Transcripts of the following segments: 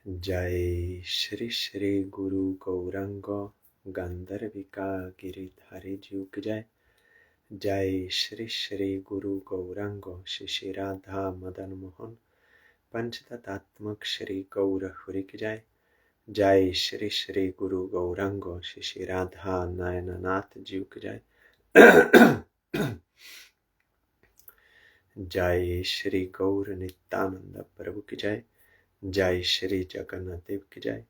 जय श्री श्री गुरु गौरांग गंधर्विका गिरिधारी जीव की जय। जय श्री श्री गुरु गौरांग श्री श्री राधा मदन मोहन पंचतत्वात्मक श्री गौर हरि की जय। जय श्री श्री गुरु गौरांग श्री श्री राधा नयननाथ जीव की जय। जय श्री गौर नित्यानंद प्रभु की जय। जय श्री जगन्नाथ देव की जय।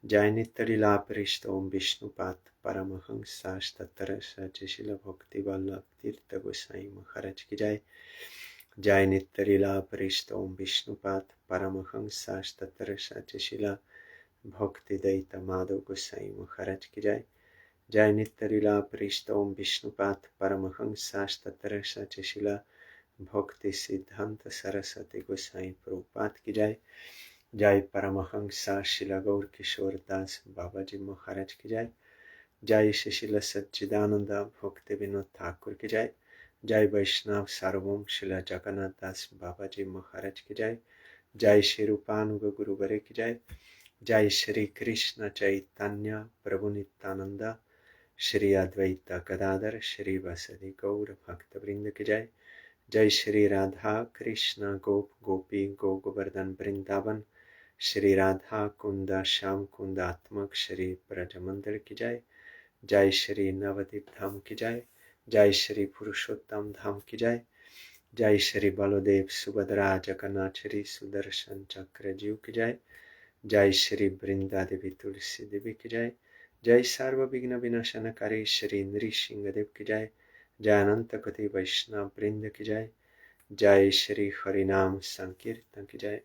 जय नित्य लीला परिष्ठ ओम विष्णुपाद परमहंस तत्तर सचिशिल भक्ति वल्लभ तीर्थ गोसाई महाराज की जय। जय नित्य लीला परिष्ठ ओम विष्णुपाद परमहंस तत्तर सचिशिल भक्ति दैत माधव गोसाई महाराज की जय। जय नित्य लीला परिष्ठ ओम विष्णुपाद परमहंस तत्तर सचिशिल भक्ति सिद्धांत सरस्वती गोसाई प्रभुपाद की जय। जय परमहंस शिला गौर किशोर दास बाबा जी महाराज की जय। जय शिशिल सच्चिदानंद भक्ति विनोद ठाकुर की जय। जय वैष्णव सार्वभौम शिला जगन्नाथ दास बाबा जी महाराज की जय। जय श्री रूपानुग गुरुवरे की जय। जय श्री कृष्ण चैतन्य प्रभु नित्यानंद श्री अद्वैत गदाधर श्री वसदि गौर भक्त वृंद की जय। जय श्री राधा कृष्ण गोप गोपी गो गोवर्धन वृंदावन श्री राधा कुंद श्याम कुंदात्मक श्री ब्रजमंडल की जय। जय श्री नवदीप धाम की जय। जय श्री पुरुषोत्तम धाम की जय। जय श्री बलदेव सुभद्रा जगन्नाथ श्री सुदर्शन चक्र जीव की जय। जय श्री वृंदा देवी तुलसी देवी की जय। जय सर्व विघ्न विनाशनकारी श्री नृसिंह देव की जय। जय अनंत कोटि वैष्णव वृंद की जय। जय श्री हरिनाम संकीर्तन की जय।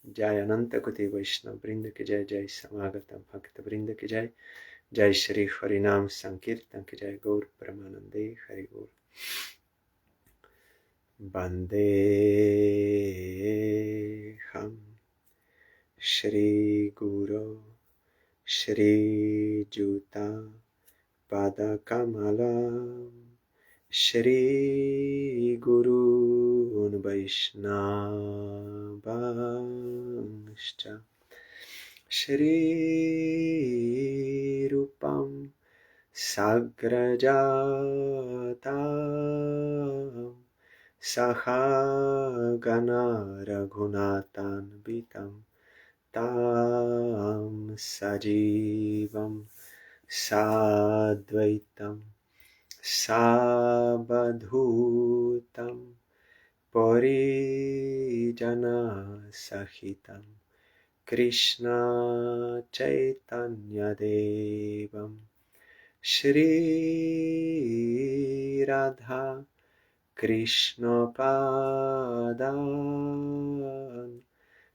जय अनंत कोटि वैष्णव वृंद की जय। जय समागत भक्त वृंद की जय। जय श्री हरिनाम संकीर्तन की जय। गौर परमानंदे हरि गौर। वंदे हम श्री गुरु श्री जुता पाद कमला श्री गुरून् वैष्णवांश्च श्री रूपं साग्रजातं सहागना रघुनाथान्वितं तं सजीवं साद्वैतं सावधूतं परिजनसहितं कृष्ण चैतन्यदेवं श्री राधा कृष्णपादान्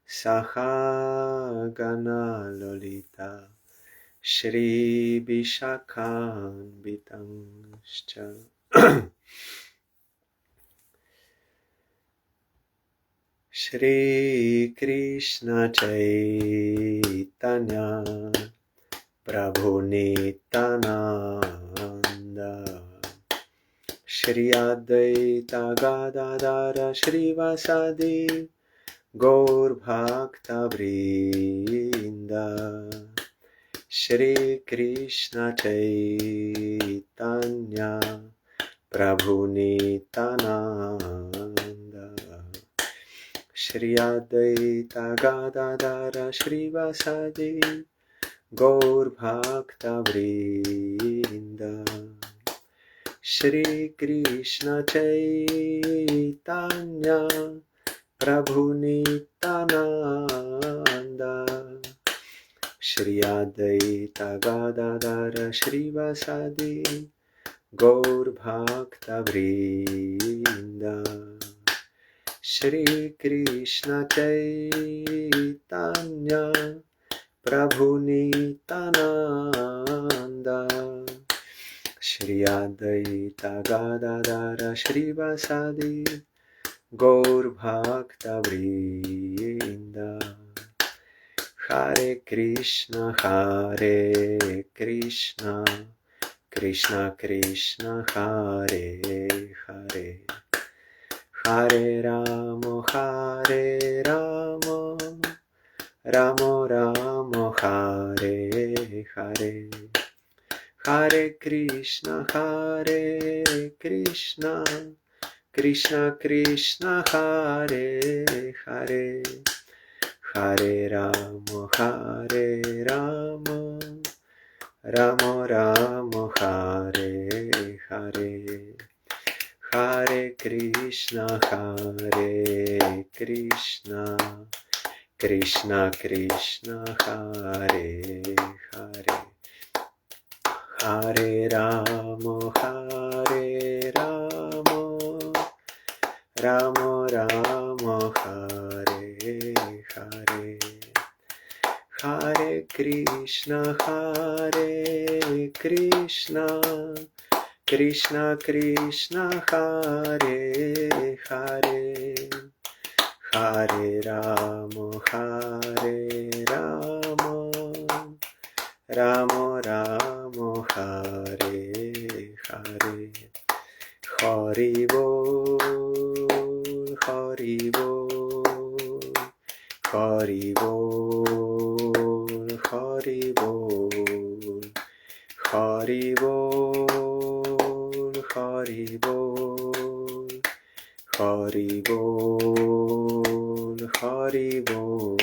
सहागना ललिता श्री विशाखान्वितंश्च श्री कृष्ण चैतन्य प्रभु नित्यानंद श्री अद्वैत गदाधर श्रीवासादि गौर भक्त वृंद श्री कृष्ण चैतन्य प्रभु नित्यानंद श्री अद्वैत गदाधर श्रीवासादि गौर भक्त वृंद श्री कृष्ण चैतन्य प्रभु नित्यानंद श्री अद्वैत गदाधर श्रीवासादि गौर भक्त वृंद श्री कृष्ण चैतन्य प्रभु नित्यानंद श्री अद्वैत गदाधर श्रीवासादि गौर भक्त वृंद हरे Krishna Krishna Krishna Hare Hare Hare Ram Ramo Ramo Hare Hare, Hare Krishna Krishna Krishna Hare Hare, Hare Ramo Ramo Ramo Hare Hare, Hare Krishna Krishna Krishna Hare Hare, Hare Ramo Ramo Ramo Hare Hare, Hare Krishna Krishna Krishna Hare Hare, Hare Ramo Ramo Ramo Hare Hare, Hari Bol, Hari Bol, Hari Bol, Hari Bol, Hari Bol, Hari Bol, Hari Bol, Hari Bol.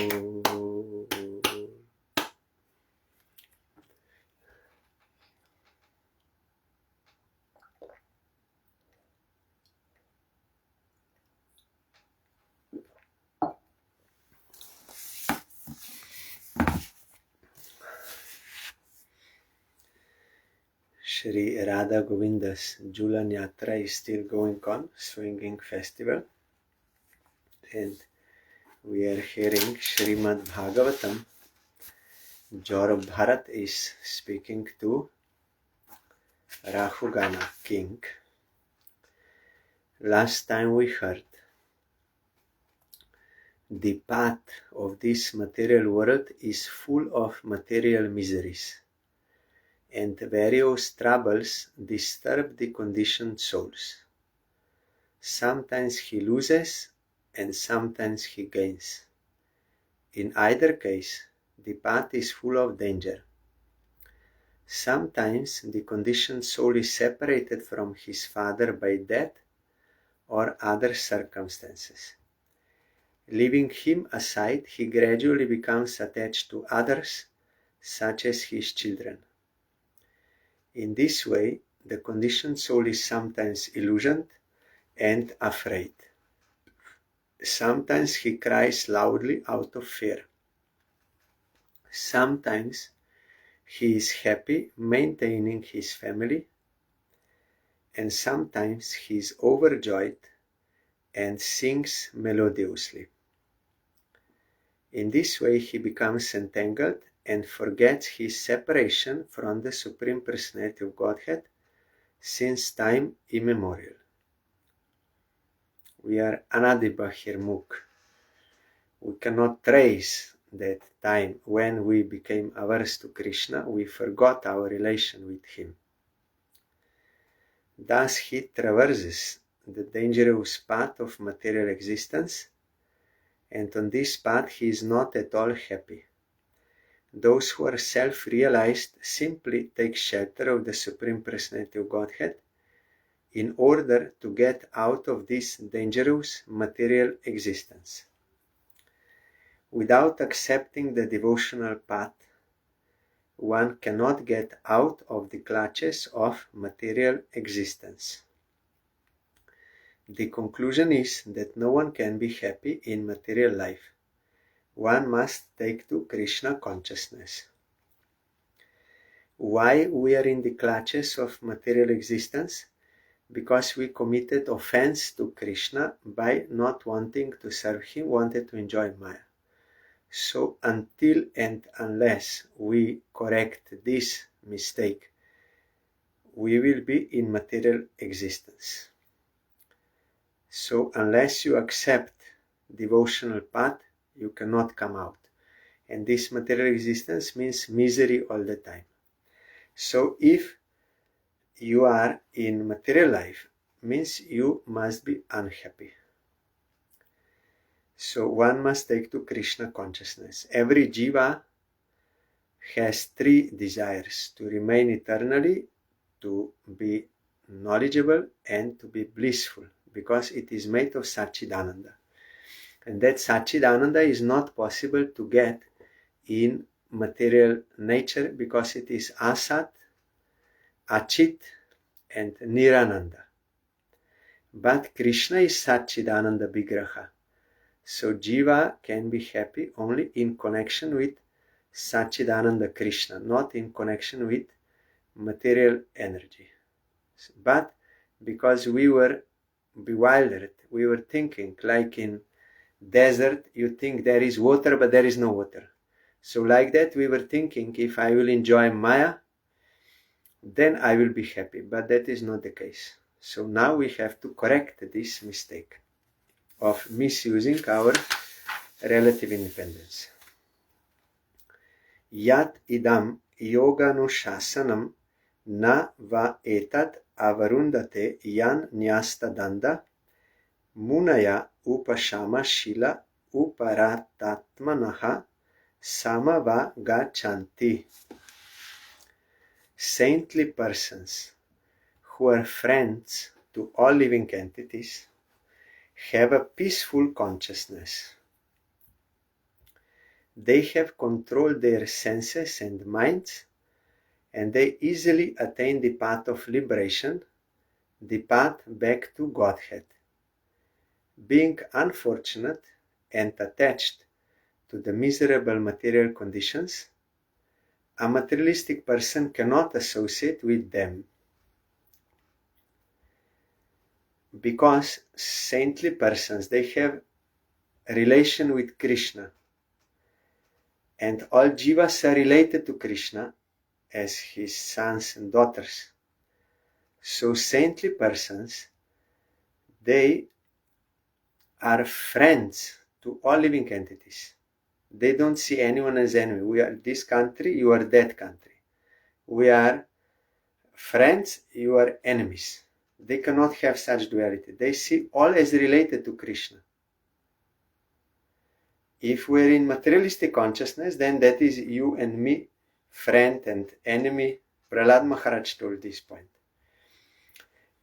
Shri Radha Govinda's Julan Yatra is still going on, swinging festival, and we are hearing SRIMAD BHAGAVATAM. Jor Bharat is speaking to Rahugana king. Last time we heard the path of this material world is full of material miseries, and various troubles disturb the conditioned souls. Sometimes he loses and sometimes he gains. In either case, the path is full of danger. Sometimes the conditioned soul is separated from his father by death or other circumstances. Leaving him aside, he gradually becomes attached to others, such as his children. In this way, the conditioned soul is sometimes illusioned and afraid. Sometimes he cries loudly out of fear. Sometimes he is happy maintaining his family, and sometimes he is overjoyed and sings melodiously. In this way, he becomes entangled and forgets his separation from the Supreme Personality of Godhead since time immemorial. We are Anadibahirmukh. We cannot trace that time when we became averse to Krishna. We forgot our relation with him. Thus he traverses the dangerous path of material existence, and on this path he is not at all happy. Those who are self-realized simply take shelter of the Supreme Personality of Godhead in order to get out of this dangerous material existence. Without accepting the devotional path, one cannot get out of the clutches of material existence. The conclusion is that no one can be happy in material life. One must take to Krishna consciousness. Why we are in the clutches of material existence? Because we committed offense to Krishna by not wanting to serve him, wanted to enjoy Maya. So until and unless we correct this mistake, we will be in material existence. So unless you accept devotional path, you cannot come out. And this material existence means misery all the time. So if you are in material life, means you must be unhappy. So one must take to Krishna consciousness. Every jiva has three desires: to remain eternally, to be knowledgeable, and to be blissful, because it is made of Satchidananda. And that Satchidananda is not possible to get in material nature, because it is Asat, Achit, and Nirananda. But Krishna is Satchidananda Vigraha. So Jiva can be happy only in connection with Satchidananda Krishna, not in connection with material energy. But because we were bewildered, we were thinking like in desert, you think there is water, but there is no water. So like that, we were thinking, if I will enjoy Maya, then I will be happy. But that is not the case. So now we have to correct this mistake of misusing our relative independence. Yat idam yoganushasanam na va etat avarundate yan nyasta danda munaya upashama shila uparatatmanaha samava gachanti. Saintly persons who are friends to all living entities have a peaceful consciousness. They have controlled their senses and minds, and they easily attain the path of liberation, the path back to Godhead. Being unfortunate and attached to the miserable material conditions, a materialistic person cannot associate with them. Because saintly persons, they have a relation with Krishna, and all jivas are related to Krishna as his sons and daughters. So saintly persons, they are friends to all living entities. They don't see anyone as enemy. We are this country, you are that country. We are friends, you are enemies. They cannot have such duality. They see all as related to Krishna. If we're in materialistic consciousness, then that is you and me, friend and enemy. Prahlad Maharaj told this point.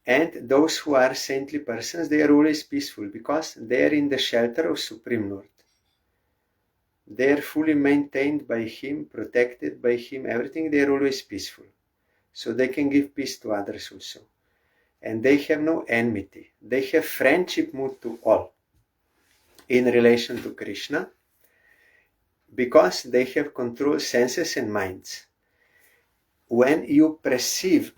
And those who are saintly persons, they are always peaceful, because they are in the shelter of Supreme Lord. They are fully maintained by Him, protected by Him, everything. They are always peaceful. So they can give peace to others also. And they have no enmity. They have friendship mood to all in relation to Krishna, because they have controlled senses and minds. When you perceive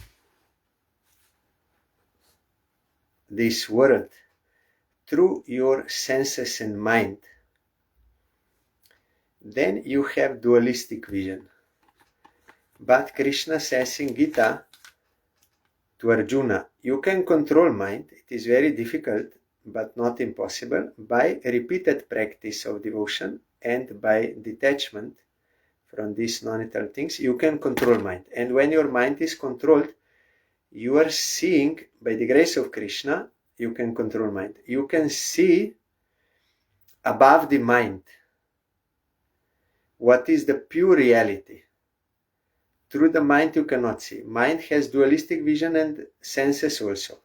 this world through your senses and mind, then you have dualistic vision. But Krishna says in Gita to Arjuna, you can control mind. It is very difficult, but not impossible. By repeated practice of devotion and by detachment from these non-eternal things, you can control mind. And when your mind is controlled, you are seeing, by the grace of Krishna, you can control mind. You can see above the mind what is the pure reality. Through the mind you cannot see. Mind has dualistic vision and senses also.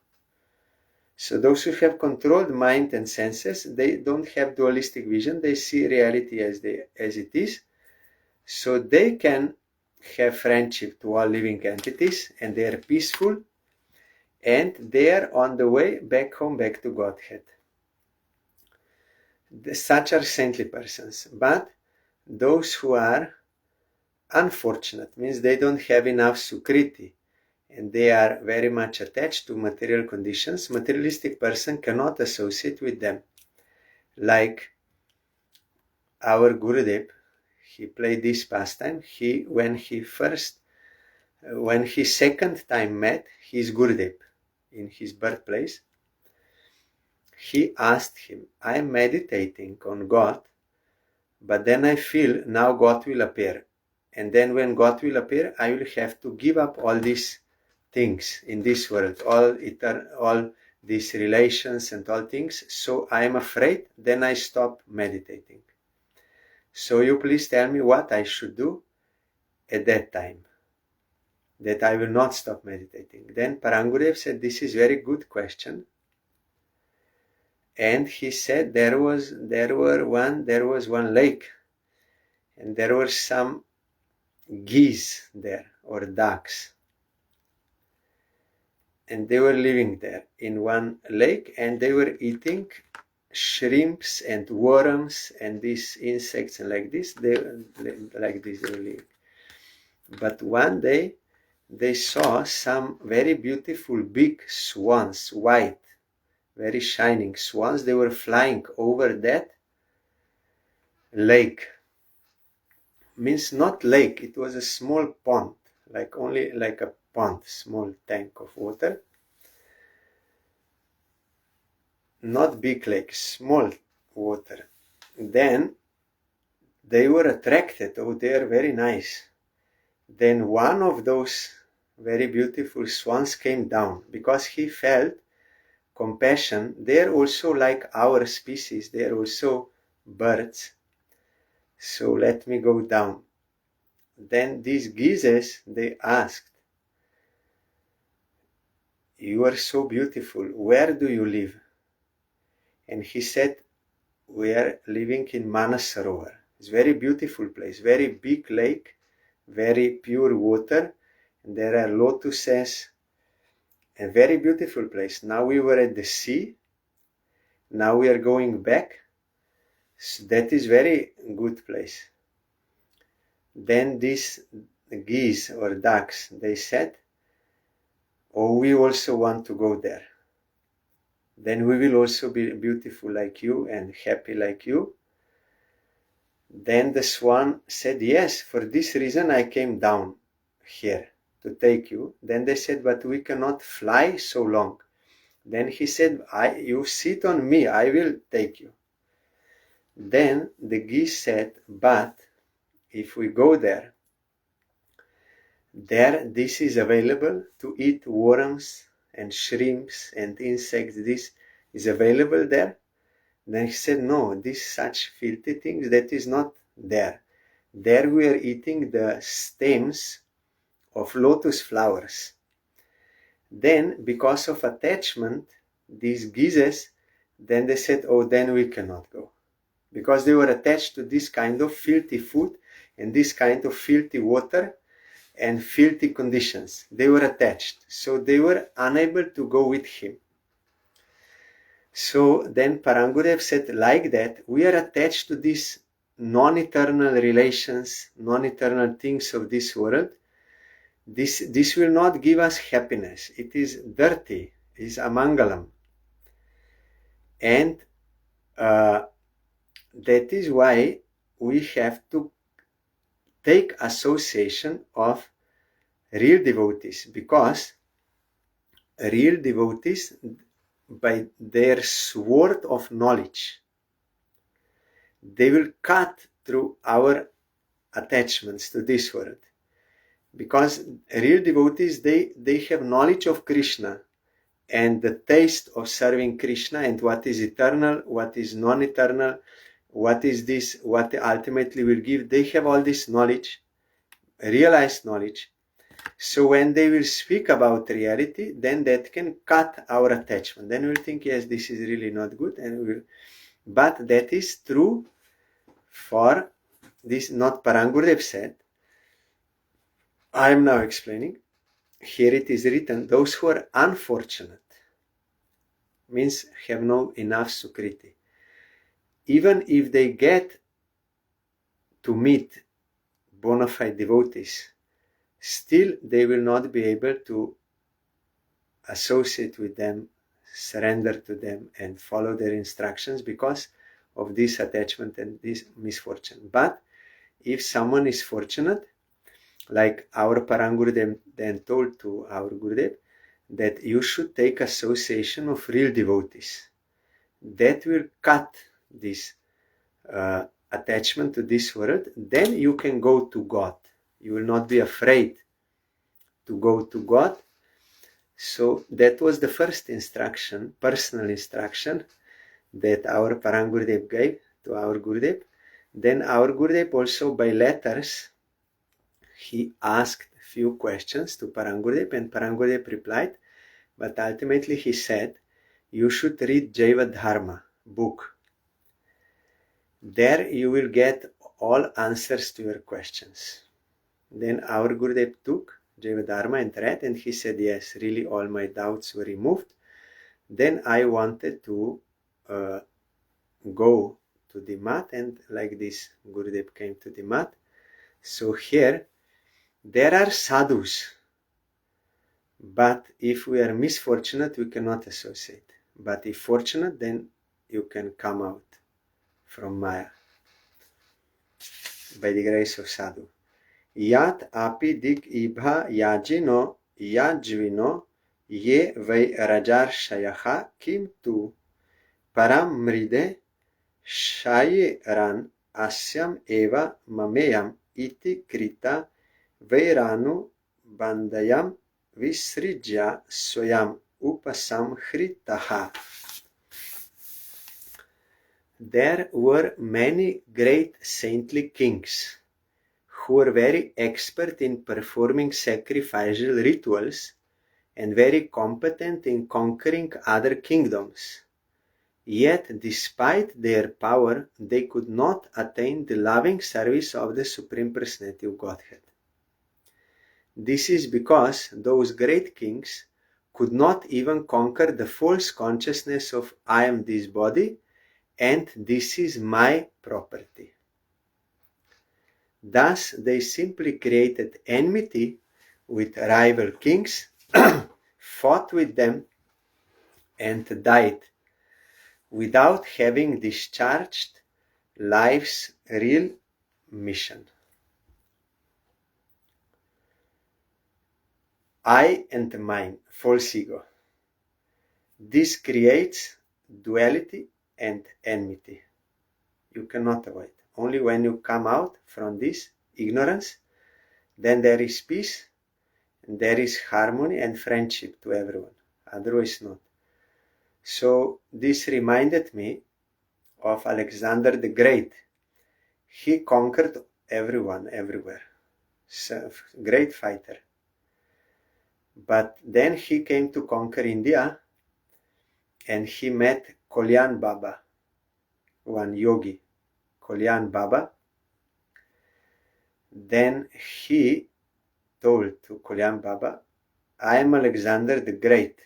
So those who have controlled mind and senses, they don't have dualistic vision. They see reality as it is. So they can have friendship to all living entities, and they are peaceful, and they are on the way back home, back to Godhead. Such are saintly persons. But those who are unfortunate, means they don't have enough sukriti, and they are very much attached to material conditions, materialistic person cannot associate with them. Like our Gurudev, he played this pastime. When he second time met his Gurudev in his birthplace, he asked him, I am meditating on God, but then I feel now God will appear. And then when God will appear, I will have to give up all these things in this world, all these relations and all things, so I am afraid, then I stop meditating. So you please tell me what I should do at that time, that I will not stop meditating. Then Parangurudev said, this is very good question. And he said there was one lake, and there were some geese there, or ducks, and they were living there in one lake, and they were eating shrimps and worms and these insects, and like this they were living. But one day they saw some very beautiful big swans, white, very shining swans. They were flying over that lake. Means not lake, it was a small pond, only like a pond, small tank of water. Not big lake, small water. Then they were attracted. Oh, they are very nice. Then one of those very beautiful swans came down because he felt compassion. They're also like our species, they're also birds. So let me go down. Then these geese, they asked, you are so beautiful, where do you live? And he said, we are living in Manasarovar. It's a very beautiful place, very big lake, very pure water, and there are lotuses, a very beautiful place. Now we were at the sea, now we are going back. So that is very good place. Then these geese or ducks, they said, oh, we also want to go there. Then we will also be beautiful like you and happy like you. Then the swan said, yes, for this reason I came down here to take you. Then they said, but we cannot fly so long. Then he said, you sit on me, I will take you. Then the geese said, but if we go there, this is available to eat worms and shrimps and insects. This is available there. Then he said, no, these such filthy things, that is not there. There we are eating the stems of lotus flowers. Then, because of attachment, these geese, then they said, oh, then we cannot go. Because they were attached to this kind of filthy food and this kind of filthy water and filthy conditions. They were attached. So they were unable to go with him. So then Parangurudev said, like that, we are attached to these non-eternal relations, non-eternal things of this world. This will not give us happiness. It is dirty, it is amangalam. And that is why we have to take association of real devotees, because real devotees, by their sword of knowledge, they will cut through our attachments to this world. Because real devotees, they have knowledge of Krishna and the taste of serving Krishna and what is eternal, what is non-eternal, what is this, what ultimately will give. They have all this knowledge, realized knowledge. So when they will speak about reality, then that can cut our attachment. Then we'll think, yes, this is really not good, and we'll. But that is true for this. Not Parangurudev said. I am now explaining. Here it is written: those who are unfortunate, means have no enough sukriti. Even if they get to meet bona fide devotees, still they will not be able to associate with them, surrender to them, and follow their instructions because of this attachment and this misfortune. But if someone is fortunate, like our Parangurudev then told to our Gurudev, that you should take association of real devotees. That will cut this attachment to this world. Then you can go to God. You will not be afraid to go to God. So that was the first instruction, personal instruction, that our Parang Gurudev gave to our Gurudev. Then our Gurudev also by letters, he asked a few questions to Parang Gurudev, and Parang Gurudev replied, but ultimately he said, you should read Jaiva Dharma book. There you will get all answers to your questions. Then our Gurudev took Jaiva Dharma and read, and he said, yes, really all my doubts were removed. Then I wanted to go to the mat, and like this Gurudev came to the mat. So here there are sadhus, but if we are misfortunate we cannot associate, but if fortunate then you can come out from Maya by the grace of sadhu. Yat api dik ibha yajino yajvino ye vai rajar shayaha kim tu param mride shaye ran asyam eva mameyam iti krita vairanu bandayam visrijya swayam upasamhritaha. There were many great saintly kings who were very expert in performing sacrificial rituals and very competent in conquering other kingdoms. Yet, despite their power, they could not attain the loving service of the Supreme Personality of Godhead. This is because those great kings could not even conquer the false consciousness of I am this body and this is my property. Thus, they simply created enmity with rival kings, fought with them, and died without having discharged life's real mission. I and mine, false ego. This creates duality and enmity. You cannot avoid. Only when you come out from this ignorance, then there is peace, and there is harmony and friendship to everyone. Otherwise not. So this reminded me of Alexander the Great. He conquered everyone, everywhere. So, great fighter. But then he came to conquer India, and he met Kalyan Baba, one yogi, Kalyan Baba. Then he told to Kalyan Baba, I am Alexander the Great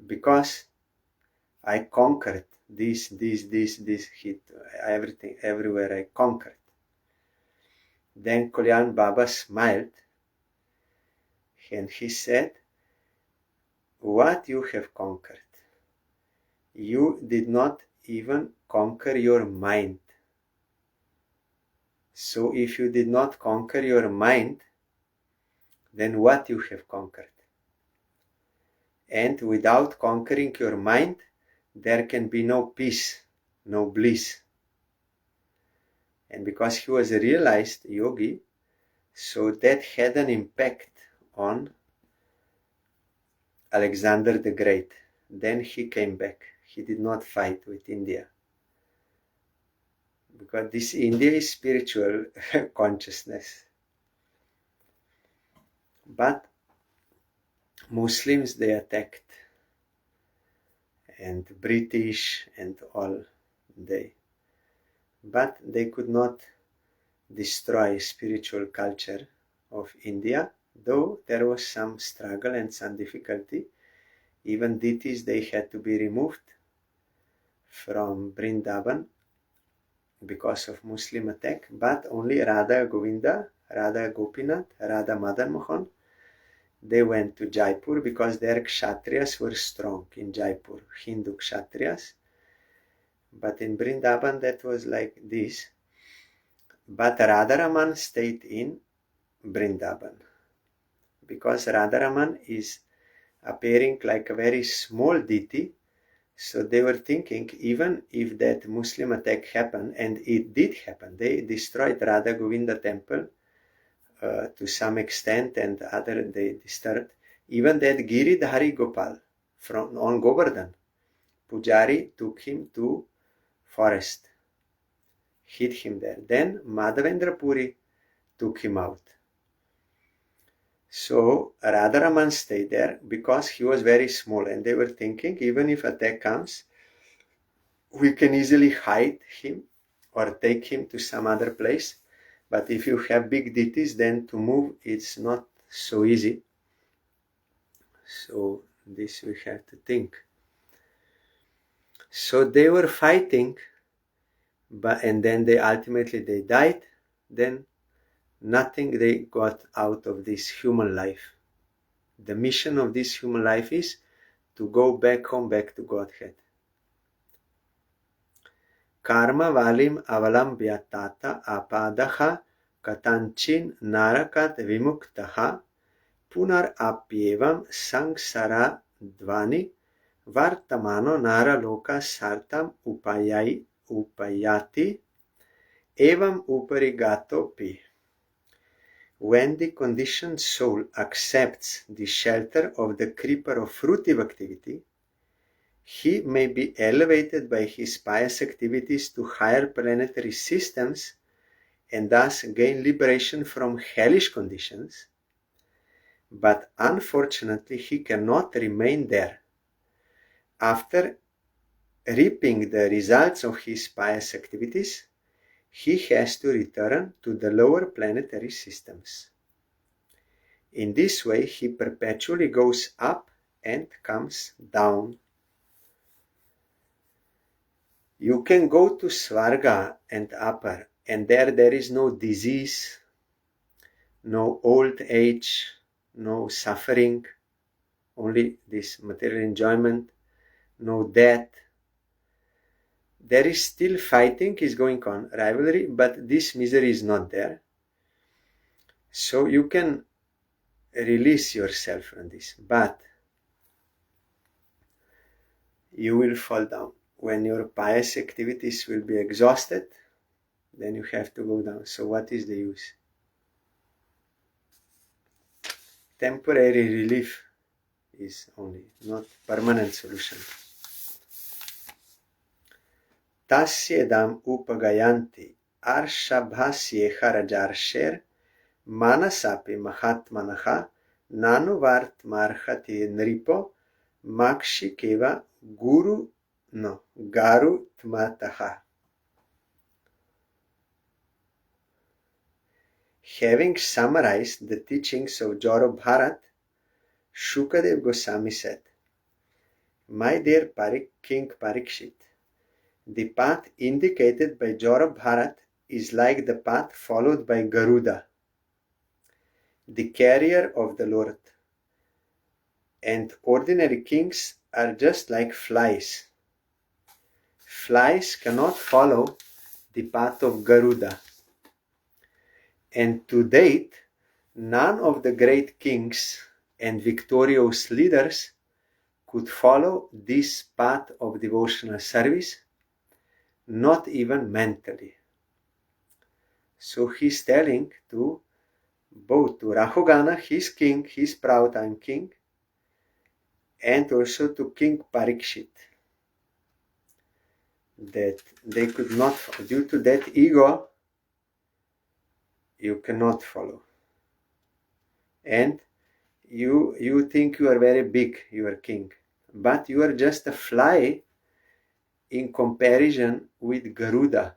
because I conquered this, everything, everywhere I conquered. Then Kalyan Baba smiled and he said, what you have conquered? You did not even conquer your mind. So if you did not conquer your mind, then what you have conquered? And without conquering your mind, there can be no peace, no bliss. And because he was a realized yogi, so that had an impact on Alexander the Great. Then he came back. He did not fight with India. Because this India is spiritual consciousness. But Muslims, they attacked. And British and all they. But they could not destroy spiritual culture of India, though there was some struggle and some difficulty. Even deities, they had to be removed from Vrindavan because of Muslim attack, but only Radha Govinda, Radha Gopinath, Radha Madan Mohan, they went to Jaipur because their Kshatriyas were strong in Jaipur, Hindu Kshatriyas. But in Vrindavan that was like this. But Radharaman stayed in Vrindavan because Radharaman is appearing like a very small deity. So they were thinking, even if that Muslim attack happened, and it did happen, they destroyed Radha Govinda temple to some extent, and other they disturbed. Even that Giridhari Gopal on Govardhan, Pujari took him to forest, hid him there. Then Madhavendra Puri took him out. So Radharaman stayed there because he was very small, and they were thinking, even if attack comes, we can easily hide him or take him to some other place. But if you have big deities, then to move it's not so easy. So this we have to think. So they were fighting, and then they ultimately died. Then nothing they got out of this human life. The mission of this human life is to go back home, back to Godhead. Karma valim avalambya tata apadaha katanchin narakat vimuktaha punar apyevam sangsara dvani vartamano nara loka sartam upayati evam uparigato pi. When the conditioned soul accepts the shelter of the creeper of fruitive activity, he may be elevated by his pious activities to higher planetary systems and thus gain liberation from hellish conditions, but unfortunately he cannot remain there. After reaping the results of his pious activities, he has to return to the lower planetary systems. In this way, he perpetually goes up and comes down. You can go to Svarga and upper, and there is no disease, no old age, no suffering, only this material enjoyment, no death. There is still fighting is going on, rivalry, but this misery is not there. So you can release yourself from this, but you will fall down. When your pious activities will be exhausted, then you have to go down. So what is the use? Temporary relief is only, not permanent solution. Tasyedam upagayanti arshabhasye harajarsher manasapi mahatmanaha nanuvart marhati nripo makshikeva garu tmataha. Having summarized the teachings of Joro Bharat, Shukadev Goswami said, "My dear King Parikshit, the path indicated by Joro Bharat is like the path followed by Garuda, the carrier of the Lord, and ordinary kings are just like flies. Flies cannot follow the path of Garuda. And to date, none of the great kings and victorious leaders could follow this path of devotional service, not even mentally." So he's telling to both to Rahugana, his king, his proud I'm king, and also to King Parikshit, that they could not, due to that ego, you cannot follow. And you think you are very big, you are king, but you are just a fly in comparison with Garuda.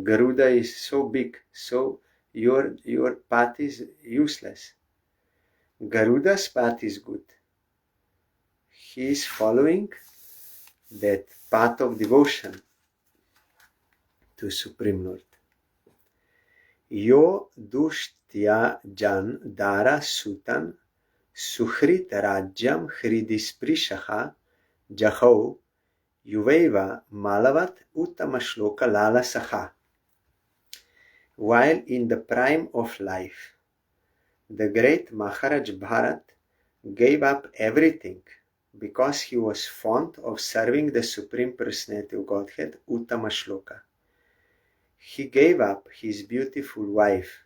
Garuda is so big, so your path is useless. Garuda's path is good. He is following that path of devotion to Supreme Lord. Yo dushtya jan dara sutan suhrit rajyam hridisprishaha jahau yuveva malavat uttamashloka lalasaha. While in the prime of life, the great Maharaj Bharat gave up everything because he was fond of serving the Supreme Personality of Godhead, Uttamashloka. He gave up his beautiful wife,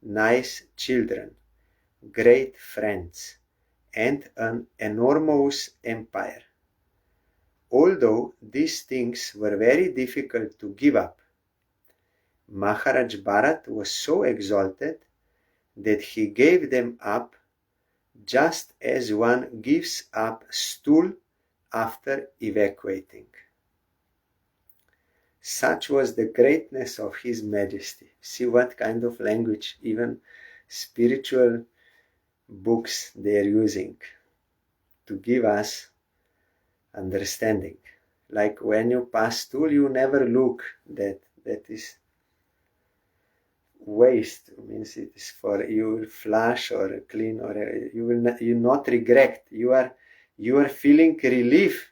nice children, great friends, and an enormous empire. Although these things were very difficult to give up, Maharaj Bharat was so exalted that he gave them up just as one gives up stool after evacuating. Such was the greatness of His Majesty. See what kind of language, even spiritual books they are using to give us understanding. Like when you pass stool, you never look that is waste. It means it is for you will flush or clean, or you will not regret. You are feeling relief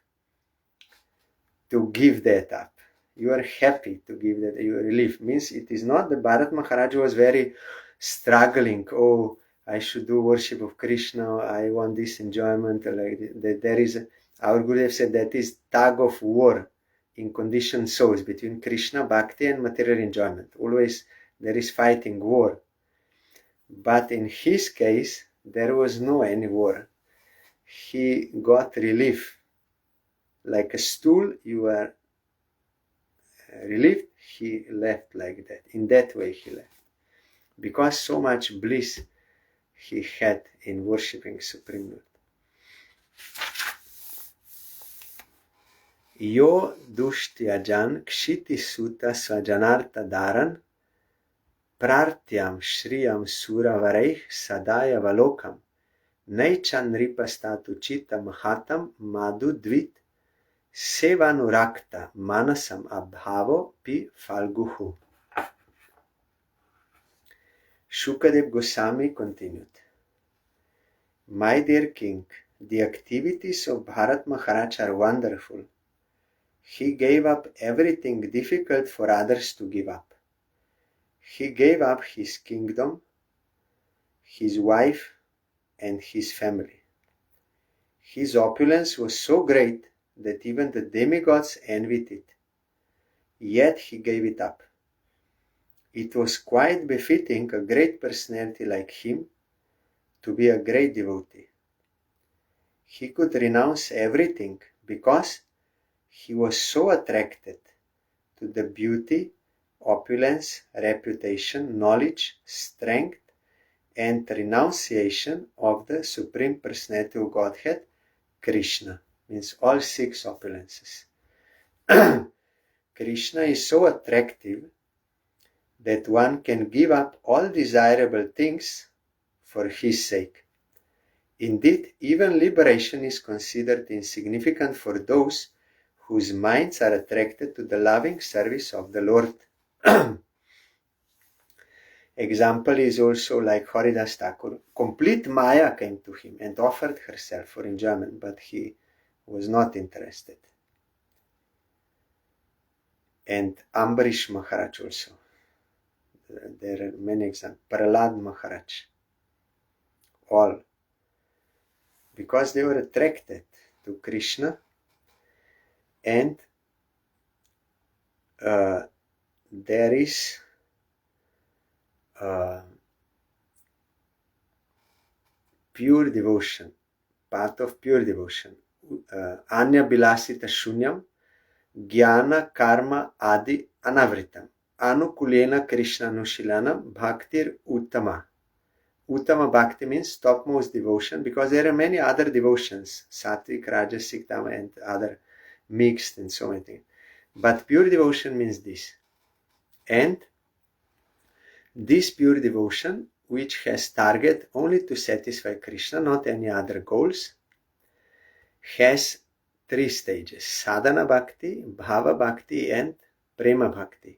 to give that up. You are happy to give that. You are relief. Means it is not the Bharat Maharaj was very struggling. Oh, I should do worship of Krishna. I want this enjoyment. Like that. There is our Gurudev said that is tug of war in conditioned souls between Krishna, Bhakti, and material enjoyment. Always there is fighting, war. But in his case, there was no any war. He got relief. Like a stool, you are relieved, he left like that. In that way he left. Because so much bliss he had in worshipping Supreme Lord. Yo dushtyajan kshiti suta svajanarta dharan prartyam shriyam suravareih sadaya valokam naichan ripastatu chitta mahatam madhu dvit sevanurakta manasam abhavo pi falguhu. Shukadev Goswami continued, My dear king, the activities of Bharat Maharaj are wonderful. He gave up everything difficult for others to give up. He gave up his kingdom, his wife, and his family. His opulence was so great that even the demigods envied it. Yet he gave it up. It was quite befitting a great personality like him to be a great devotee. He could renounce everything because he was so attracted to the beauty, opulence, reputation, knowledge, strength, and renunciation of the Supreme Personality of Godhead, Krishna. Means all six opulences. Krishna is so attractive that one can give up all desirable things for his sake. Indeed, even liberation is considered insignificant for those whose minds are attracted to the loving service of the Lord. Example is also like Haridas Thakur. Complete Maya came to him and offered herself for enjoyment, but he was not interested. And Ambarish Maharaj also. There are many examples. Prahlad Maharaj. All. Because they were attracted to Krishna, and there is pure devotion, path of pure devotion. Anya bilasita shunyam, jnana karma adi anavritam, anukulena Krishna nushilanam bhaktir uttama. Uttama bhakti means topmost devotion, because there are many other devotions, sattvic, rajasic, tama, and other mixed and so many things. But pure devotion means this. And this pure devotion, which has target only to satisfy Krishna, not any other goals, has three stages: sadhana bhakti, bhava bhakti, and prema bhakti.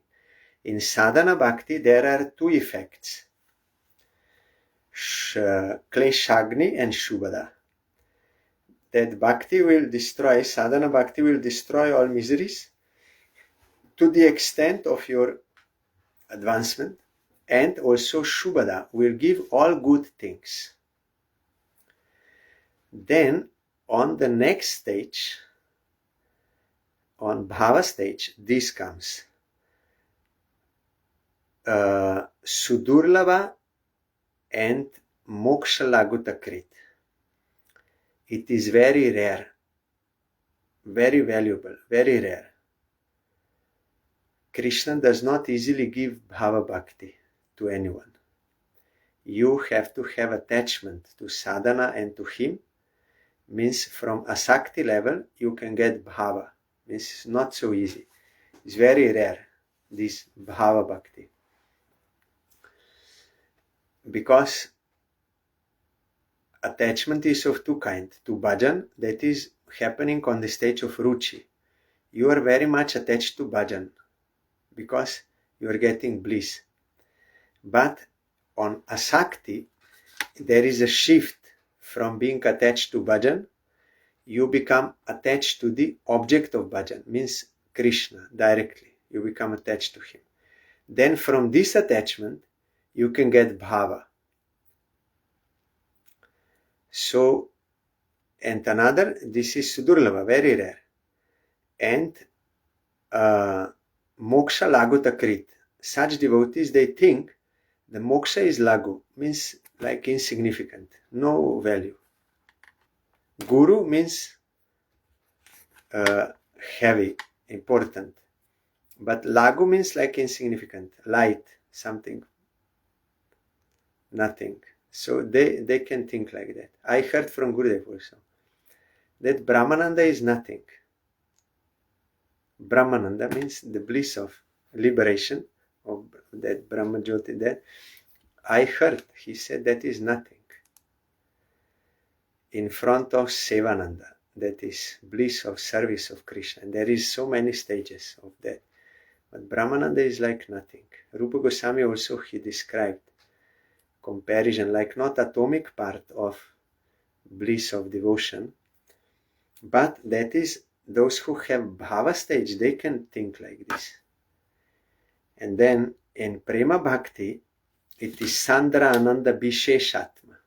In sadhana bhakti, there are two effects: kleshagni and shubhada. That bhakti will destroy, sadhana bhakti will destroy all miseries to the extent of your advancement, and also shubhada will give all good things. Then on the next stage, on bhava stage, this comes. Sudurlava and Moksha Lagutakrit. It is very rare, very valuable, very rare. Krishna does not easily give bhava bhakti to anyone. You have to have attachment to sadhana and to him. Means from asakti level you can get bhava. Means it's not so easy. It's very rare, this bhava bhakti. Because attachment is of two kinds. To bhajan, that is happening on the stage of ruchi. You are very much attached to bhajan because you are getting bliss. But on asakti, there is a shift from being attached to bhajan. You become attached to the object of bhajan, means Krishna directly. You become attached to him. Then from this attachment, you can get bhava. So, and another, this is sudurlava, very rare. And moksha lagutakrit. Such devotees, they think the moksha is lagu, means like insignificant, no value. Guru means heavy, important. But lagu means like insignificant, light, something, nothing. So they can think like that. I heard from Gurudev also that Brahmananda is nothing. Brahmananda means the bliss of liberation of that Brahma Jyoti. That I heard, he said that is nothing. In front of Sevananda, that is bliss of service of Krishna. And there is so many stages of that. But Brahmananda is like nothing. Rupa Goswami also, he described comparison like not atomic part of bliss of devotion, but that is those who have bhava stage, they can think like this. And then in Prema Bhakti, it is Sandra Ananda Bisheshatma,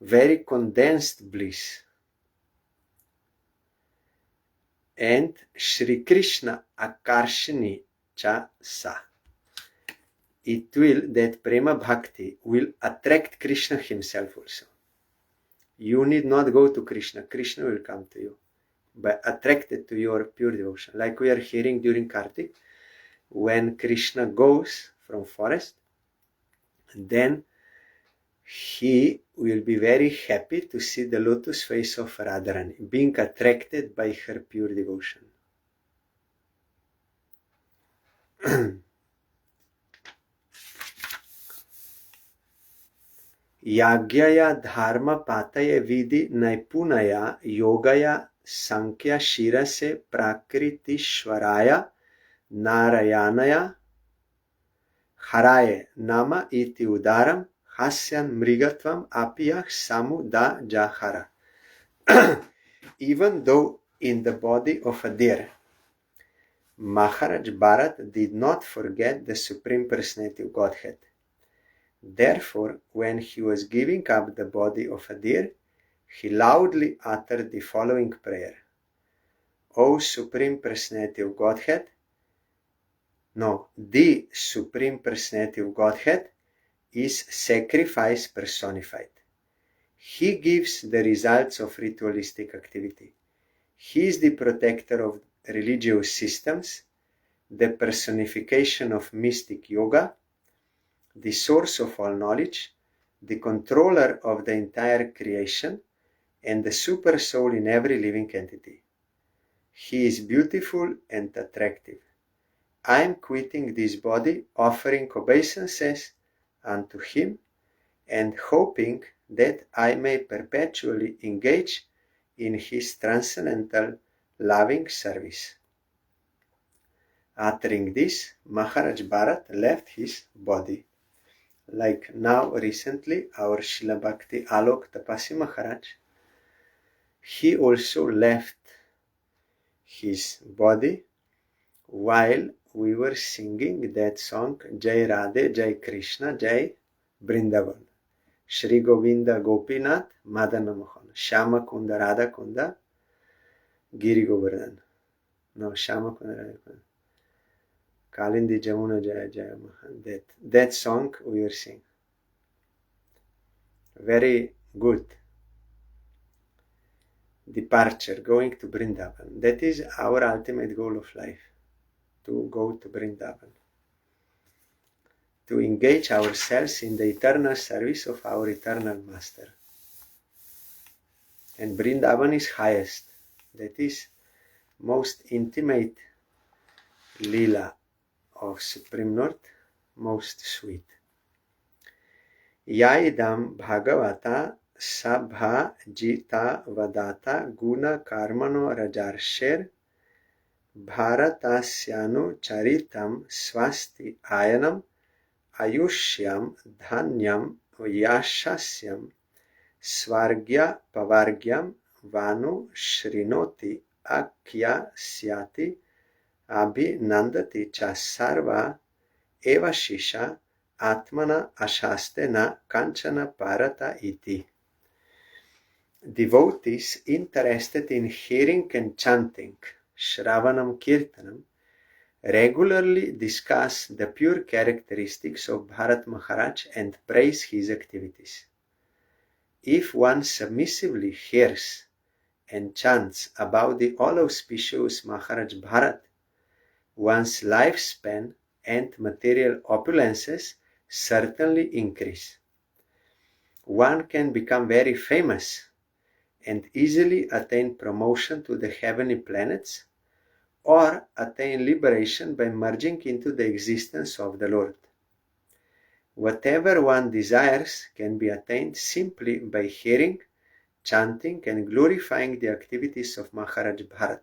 very condensed bliss. And Shri Krishna Akarshini Cha Sa. It will, that Prema Bhakti will attract Krishna himself also. You need not go to Krishna. Krishna will come to you, but attracted to your pure devotion. Like we are hearing during Kartik, when Krishna goes from forest, then he will be very happy to see the lotus face of Radharani, being attracted by her pure devotion. Yagyaya dharma pataya vidhi naipunaya yogaya sankhya shirase prakriti-shwaraya narayanaya haraye nama iti udaram hasyan mrigatvam apiyah samuda jahara. Even though in the body of a deer, Maharaj Bharat did not forget the Supreme Personality of Godhead. Therefore, when he was giving up the body of a deer, he loudly uttered the following prayer. O Supreme Personality of Godhead, the Supreme Personality of Godhead is sacrifice personified. He gives the results of ritualistic activity. He is the protector of religious systems, the personification of mystic yoga, the source of all knowledge, the controller of the entire creation, and the super soul in every living entity. He is beautiful and attractive. I am quitting this body, offering obeisances unto him, and hoping that I may perpetually engage in his transcendental loving service. Uttering this, Maharaj Bharat left his body. Like now recently, our Srila Bhakti Alok Tapasi Maharaj, he also left his body while we were singing that song Jai Radhe, Jai Krishna, Jai Vrindavan. Shri Govinda Gopinath Madana Mohan, Shama Kunda Radha Kunda Giri Govardhan. No, Shama Kunda Radha Kunda. Kalindi Jamuna Jaya Jaya Mahan. That song we were singing. Very good. Departure, going to Vrindavan. That is our ultimate goal of life, to go to Vrindavan, to engage ourselves in the eternal service of our eternal Master. And Vrindavan is highest, that is most intimate lila of Supreme Lord, most sweet. Yaidam Bhagavata Sabha Jita Vadata Guna Karmano Rajarsher Bharatasyanu Charitam Swasti Ayanam Ayushyam Dhanyam Yashasyam Svargya Pavargyam Vanu Shrinoti Akya Syati Abhinandati Cha Sarva Eva Shisha Atmana Ashastena Kanchana Parata iti. Devotees interested in hearing and chanting Shravanam Kirtanam regularly discuss the pure characteristics of Bharat Maharaj and praise his activities. If one submissively hears and chants about the all auspicious Maharaj Bharat, one's lifespan and material opulences certainly increase. One can become very famous and easily attain promotion to the heavenly planets, or attain liberation by merging into the existence of the Lord. Whatever one desires can be attained simply by hearing, chanting and glorifying the activities of Maharaj Bharat.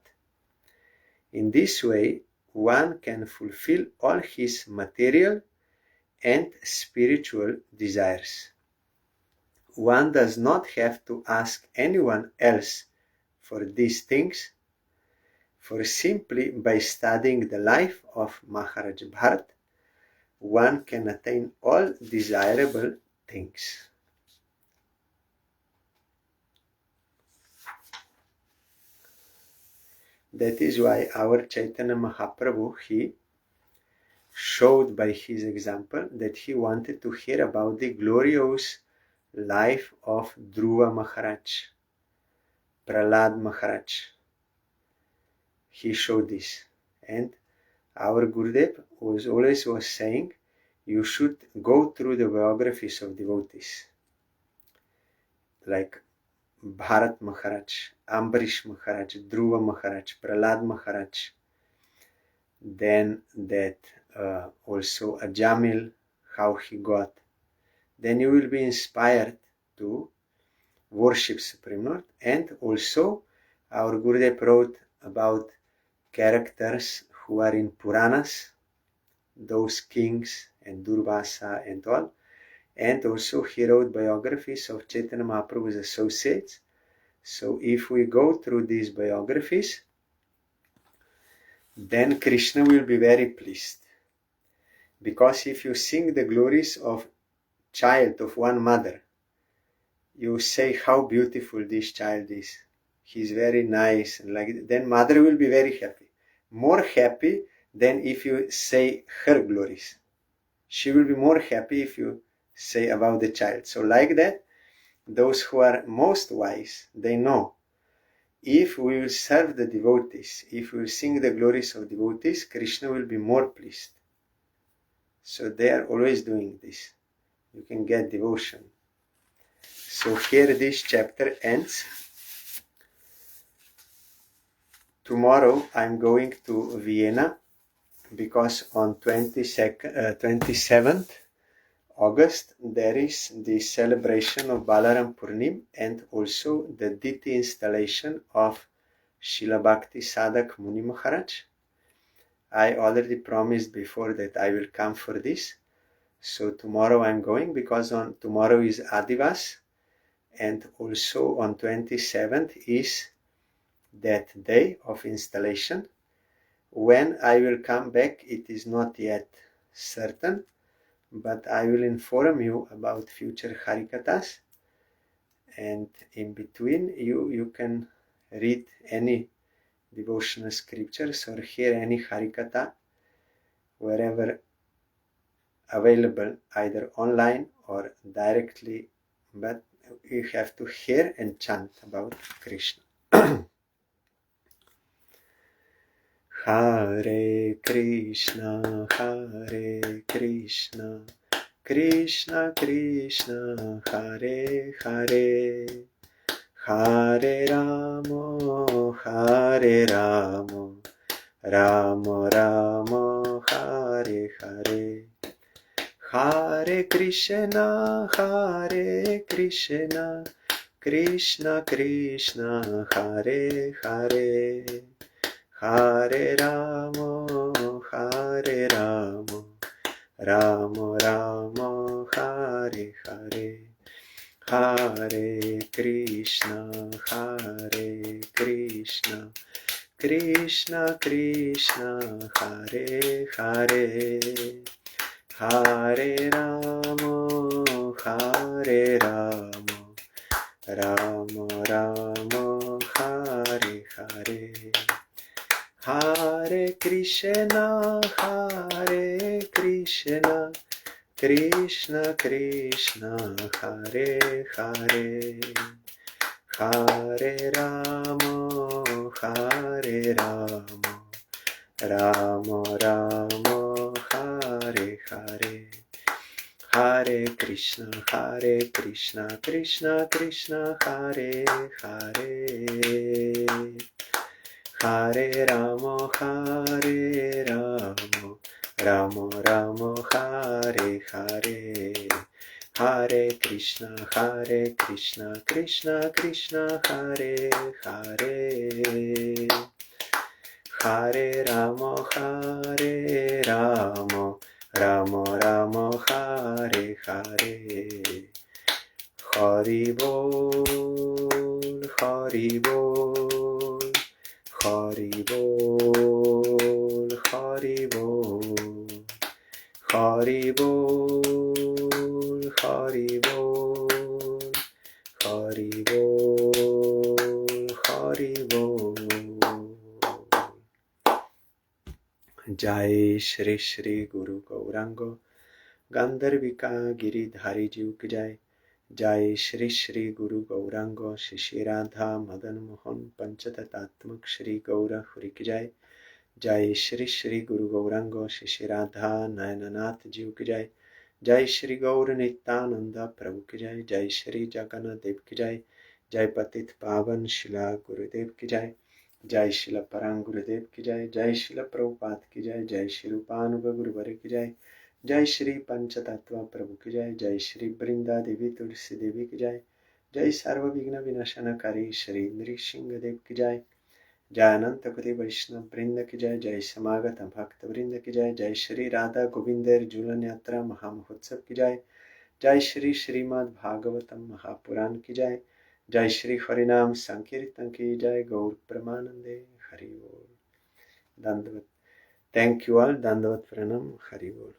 In this way, one can fulfill all his material and spiritual desires. One does not have to ask anyone else for these things, for simply by studying the life of Maharaj Bharat, one can attain all desirable things. That is why our Chaitanya Mahaprabhu, he showed by his example that he wanted to hear about the glorious life of Dhruva Maharaj, Prahlad Maharaj. He showed this. And our Gurudev always was saying, you should go through the biographies of devotees, like Bharat Maharaj, Ambarish Maharaj, Dhruva Maharaj, Prahlad Maharaj. Then that also Ajamil, how he got. Then you will be inspired to worship Supreme Lord. And also our Gurudev wrote about characters who are in Puranas, those kings and Durvasa and all. And also he wrote biographies of Chaitanya Mahaprabhu's associates. So if we go through these biographies, then Krishna will be very pleased. Because if you sing the glories of child of one mother, you say how beautiful this child is. He's very nice, and like then mother will be very happy. More happy than if you say her glories. She will be more happy if you say about the child. So like that, those who are most wise, they know if we will serve the devotees, if we will sing the glories of devotees, Krishna will be more pleased. So they are always doing this. You can get devotion. So here this chapter ends. Tomorrow I'm going to Vienna because on 27th August there is the celebration of Balaram Purnim and also the deity installation of Srila Bhakti Sadak Muni Maharaj. I already promised before that I will come for this. So tomorrow I'm going because tomorrow is Adivas, and also on 27th is that day of installation. When I will come back, it is not yet certain, but I will inform you about future Harikathas, and in between you can read any devotional scriptures or hear any Harikatha wherever available, either online or directly but you have to hear and chant about Krishna. Hare Krishna, Krishna Krishna, Hare Hare, Hare Ramo, Ramo Ramo, Hare Hare, Hare Krishna, Krishna Krishna, Hare Hare, Hare Ramo, Ramo Ramo, Hare Hare, Hare Krishna, Krishna Krishna, Hare Hare, Hare Ramo, Ramo Ramo, Hare Hare, Hare Krishna, Krishna Krishna, Hare Hare, Hare Ramo, Ramo Ramo, Hare Hare, Hare Krishna, Krishna Krishna, Hare Hare, Hare Ramo, Ramo Ramo, Hare Hare, Hare Krishna, Krishna Krishna, Hare Hare, Hare Ramo, Ramo Ramo, Hare Hare, Hari Bol, Hari Bol, Hari Bol, Hari Bol, Hari Bol, Hari Bol, Hari Bol, Hari Bol. Jai Shri Shri Guru Gaurango Gandharvika Giridhari Ji ki Jai. Jai Shri Shri Guru Gaurango Shri Radha Madan Mohan Panchatatatmak Shri Gaura Hri ki Jai. Jai Shri Shri Guru Gaurango Shri Radha Nayananath Ji ki Jai. Jai Shri Gaur Nityananda Prabhu ki Jai. Jai Shri Jagannath Dev ki Jai. Jai Patit Pavan Shila Gurudev ki Jai. Jai Shila Parang Gurudev ki Jai. Jai Shila Prabhupada ki Jai. Jai Shri Rupanuga Guruvare ki Jai. Jai Shri Panchatattva Prabhu ki Jai. Jai Shri Brinda Devi Tulsi Devi ki Jai. Jai Sarva Vigna Vinashana Kari Shri Nrishingha Dev ki Jai. Jai Ananta Koti Vaishnav Brinda ki Jai. Jai Samagata Bhakta Brinda ki Jai. Jai Shri Radha Govinder Julan Yatra Mahamahotsav ki Jai. Jai Shri SRIMAD BHAGAVATAM Mahapuran ki Jai. Jai Shri Harinam Sankirtan ki Jai. Gaur Pramanande Hari Bol. Dandavat. Thank you all. Dandavat Pranam. Hari Bol.